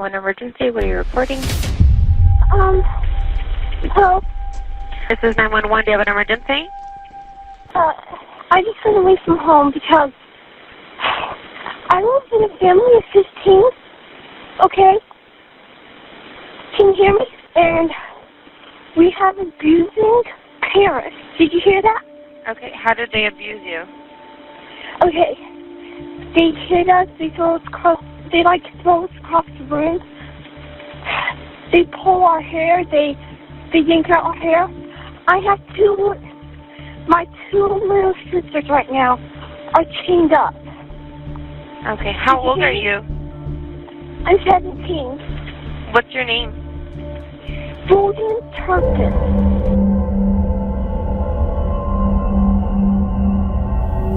an emergency? What are you reporting? Hello. This is 911. Do you have an emergency? I just went away from home because I live in a family of 15, okay? Can you hear me? And we have abusing parents. Did you hear that? Okay, how did they abuse you? Okay. They hit us, they throw us across, they like to throw us across the room. They pull our hair, they yank out our hair. I have my two little sisters right now are chained up. Okay, how old are you? I'm 17. What's your name? Louise Turpin.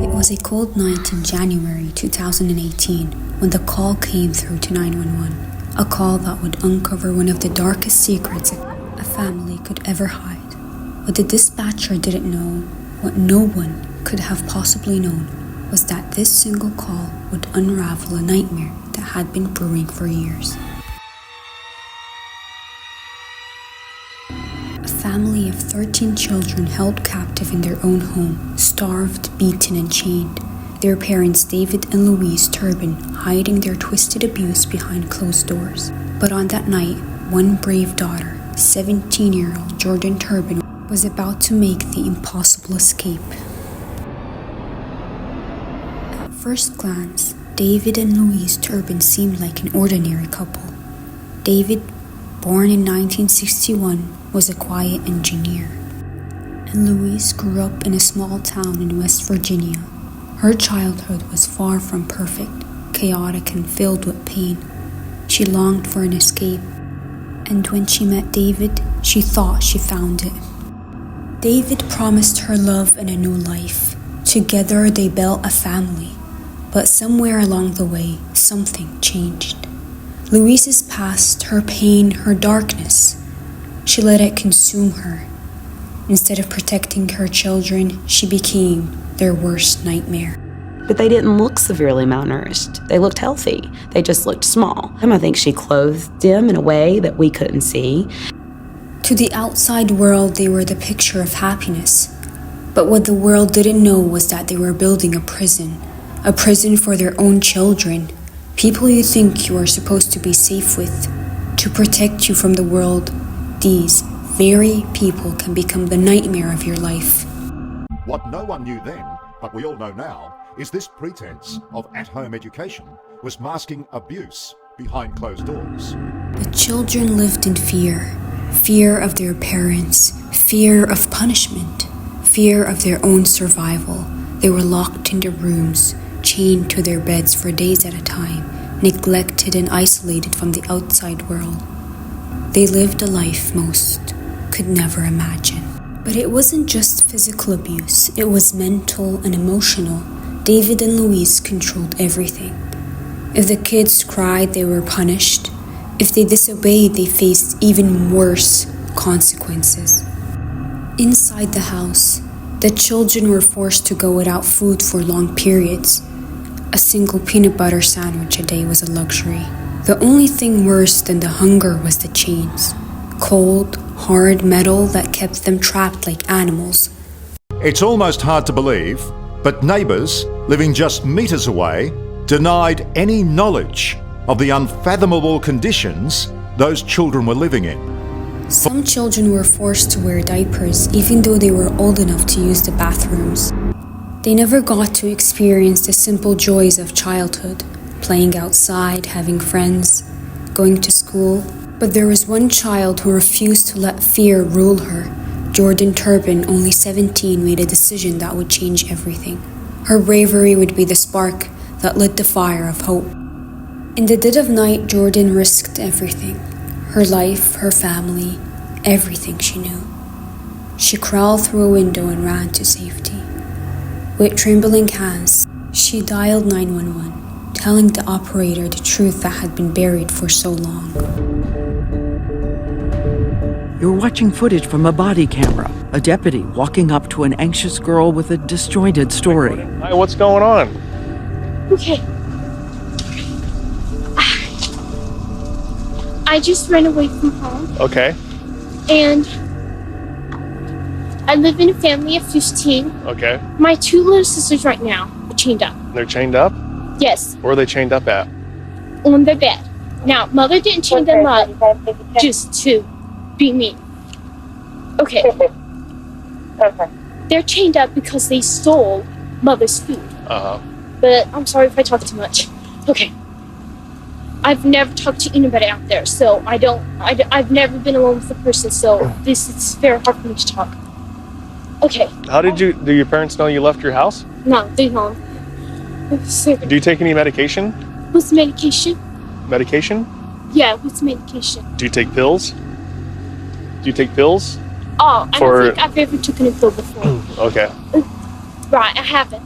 It was a cold night in January 2018 when the call came through to 911. A call that would uncover one of the darkest secrets a family could ever hide. What the dispatcher didn't know, what no one could have possibly known, was that this single call would unravel a nightmare that had been brewing for years. A family of 13 children held captive in their own home, starved, beaten, and chained. Their parents, David and Louise Turpin, hiding their twisted abuse behind closed doors. But on that night, one brave daughter, 17-year-old Jordan Turpin, was about to make the impossible escape. At first glance, David and Louise Turpin seemed like an ordinary couple. David, born in 1961, was a quiet engineer, and Louise grew up in a small town in West Virginia. Her childhood was far from perfect, chaotic and filled with pain. She longed for an escape, and when she met David, she thought she found it. David promised her love and a new life. Together they built a family, but somewhere along the way, something changed. Louise's past, her pain, her darkness, she let it consume her. Instead of protecting her children, she became their worst nightmare. But they didn't look severely malnourished. They looked healthy. They just looked small. I think she clothed them in a way that we couldn't see. To the outside world, they were the picture of happiness. But what the world didn't know was that they were building a prison for their own children, people you think you are supposed to be safe with, to protect you from the world. These very people can become the nightmare of your life. What no one knew then, but we all know now, is this pretense of at-home education was masking abuse behind closed doors. The children lived in fear of their parents, fear of punishment, fear of their own survival. They were locked into rooms, chained to their beds for days at a time, neglected and isolated from the outside world. They lived a life most could never imagine. But it wasn't just physical abuse, it was mental and emotional. David and Louise controlled everything. If the kids cried, they were punished. If they disobeyed, they faced even worse consequences. Inside the house, the children were forced to go without food for long periods. A single peanut butter sandwich a day was a luxury. The only thing worse than the hunger was the chains. Cold, hard metal that kept them trapped like animals. It's almost hard to believe, but neighbours living just metres away denied any knowledge of the unfathomable conditions those children were living in. Some children were forced to wear diapers even though they were old enough to use the bathrooms. They never got to experience the simple joys of childhood, playing outside, having friends, going to school. But there was one child who refused to let fear rule her. Jordan Turpin, only 17, made a decision that would change everything. Her bravery would be the spark that lit the fire of hope. In the dead of night, Jordan risked everything. Her life, her family, everything she knew. She crawled through a window and ran to safety. With trembling hands, she dialed 911, telling the operator the truth that had been buried for so long. You're watching footage from a body camera. A deputy walking up to an anxious girl with a disjointed story. Hi, what's going on? Okay. I just ran away from home. Okay. And I live in a family of 15. Okay. My 2 little sisters right now are chained up. They're chained up? Yes, Where are they chained up at? on their bed. Now, Mother didn't chain them up just to be mean. Okay. They're chained up because they stole Mother's food. But I'm sorry if I talk too much. Okay. I've never talked to anybody out there, so I've never been alone with a person, so it's very hard for me to talk. Okay. How do your parents know you left your house? No, they don't. Do you take any medication? What's medication? Medication? Yeah, what's medication? Do you take pills? Oh, I don't think I've ever taken a pill before. Okay. Right, I haven't.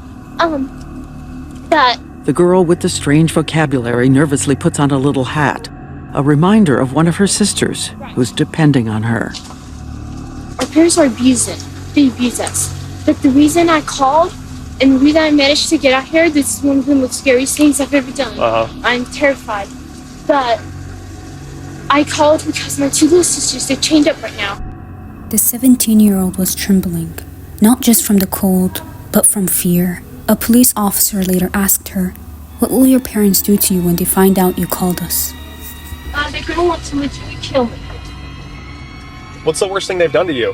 But The girl with the strange vocabulary nervously puts on a little hat, a reminder of one of her sisters who's depending on her. our parents are abusing. They abuse us. But the reason I called and the reason I managed to get out here, this is one of the most scariest things I've ever done. I'm terrified. But I called because my 2 little sisters, they're chained up right now. The 17-year-old was trembling, not just from the cold, but from fear. A police officer later asked her, "What will your parents do to you when they find out you called us?" They're gonna want to literally kill me. What's the worst thing they've done to you?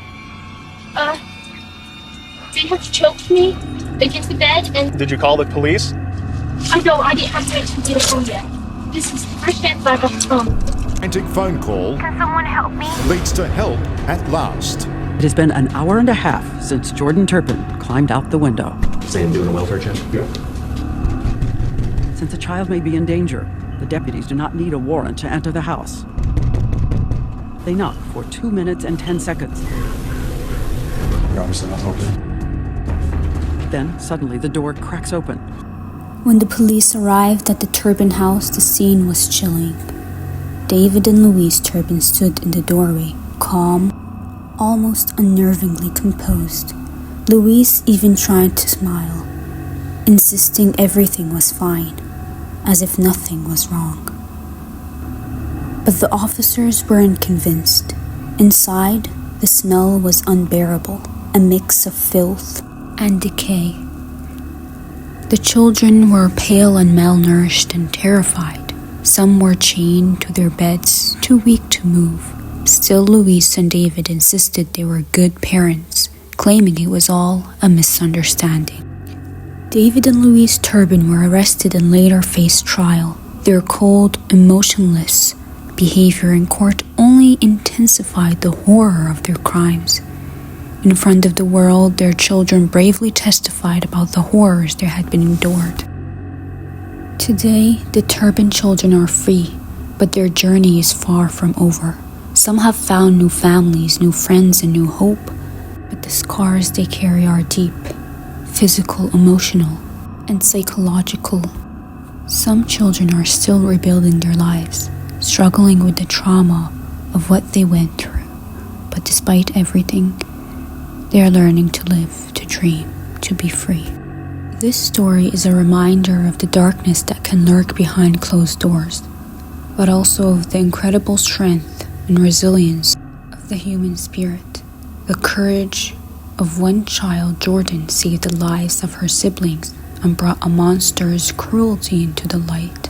They have choked me against the bed, and Did you call the police? I didn't have time to get home yet. This is the first chance I got home. Romantic phone call Can someone help me? leads to help at last. It has been an hour and a half since Jordan Turpin climbed out the window. Sam doing a welfare check? Yeah. Since a child may be in danger, the deputies do not need a warrant to enter the house. They knock for 2 minutes and 10 seconds. You're obviously not hoping. Then, suddenly, the door cracks open. When the police arrived at the Turpin house, the scene was chilling. David and Louise Turpin stood in the doorway, calm, almost unnervingly composed. Louise even tried to smile, insisting everything was fine, as if nothing was wrong. But the officers weren't convinced. Inside, the smell was unbearable, a mix of filth and decay. The children were pale and malnourished and terrified. Some were chained to their beds, too weak to move. Still, Louise and David insisted they were good parents, claiming it was all a misunderstanding. David and Louise Turpin were arrested and later faced trial. Their cold, emotionless behavior in court only intensified the horror of their crimes. In front of the world, their children bravely testified about the horrors they had been endured. Today, the Turpin children are free, but their journey is far from over. Some have found new families, new friends, and new hope, but the scars they carry are deep, physical, emotional, and psychological. Some children are still rebuilding their lives, struggling with the trauma of what they went through. But despite everything, they are learning to live, to dream, to be free. This story is a reminder of the darkness that can lurk behind closed doors, but also of the incredible strength and resilience of the human spirit. The courage of one child, Jordan, saved the lives of her siblings and brought a monster's cruelty into the light.